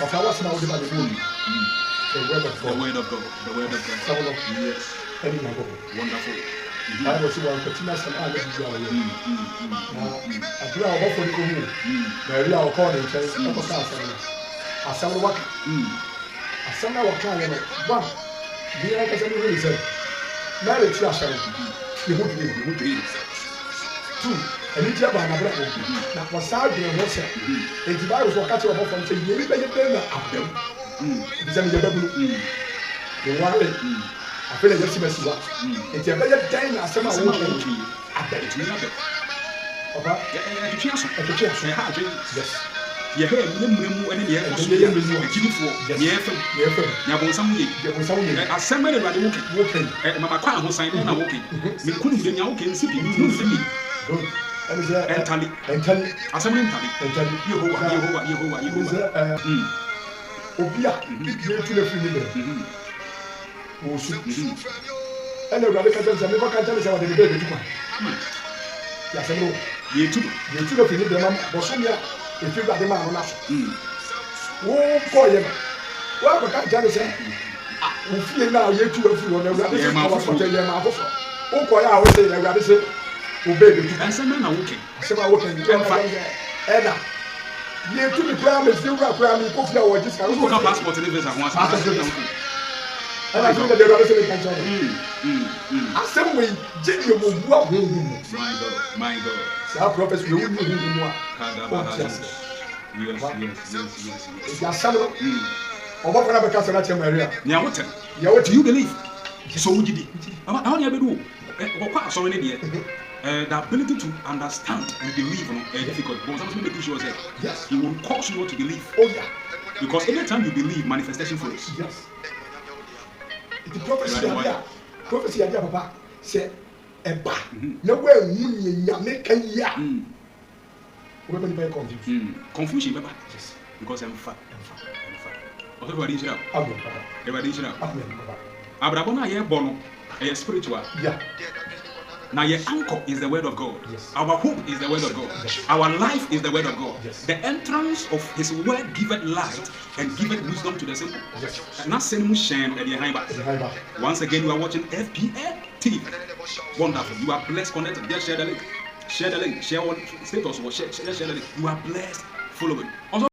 Of our now, the word of God. The word of God. The word of God. Yes. Wonderful. Bible says one continuous and all the people. I do our work for the community. Very our calling church. Assemble work. Assemble work. One. The other person who is marriage. You would read. Two. And it's about my brother. Now, what's out there? What's it? It's about what catch your husband saying. You need to get them up them. It's a little bit. The one. I feel like that's the best one. It's a better time as some of them. I bet it will not be. Okay? Yes. You hear me when you have a as somebody walking. My car was saying, I'm walking. We couldn't get your walking, sitting. And tally. As I'm tally. Yehovah. Obia, you to the free. And the radical can't tell us how they did it. Yes, I know. You took the man, Bosomia, if you got the man on us. Oh, boy, well, I can't tell us. We feel now you're too a fool on the radical. Oh, boy, I would say, I got to say, obey the and some men are walking. Some are walking. Edda. You took the promise, you got promise, coffee or just a passport to live as once. And I think that the other can tell I said, we did you move up. My God. Our prophets will move more. Yes. It's a summer. Or what kind of castle at Maria? What do you believe? So would you be? How do you do? So many the ability to understand and believe is difficult. But sometimes make sure that yes, he will cause you not to believe. Oh yeah. Because anytime you believe, manifestation follows. Yes. The prophecy idea, Papa said, "Eba, nowhere YEBOAH can ya." Women very confused. Confusion, Papa. Yes. Because I'm fat. Everybody is now. Everybody is now. Abraham, I born a spiritual. Yeah. Now your anchor is the word of God. Yes. Our hope is the word of God. Yes. Our life is the word of God. Yes. The entrance of his word giveth light and giveth wisdom to the simple. Yes. Not saying shame at the high. Once again, you are watching FPA TV. Wonderful. You are blessed, connected. Just share the link. Share the link. Share one status or share the link. You are blessed. Follow it. Also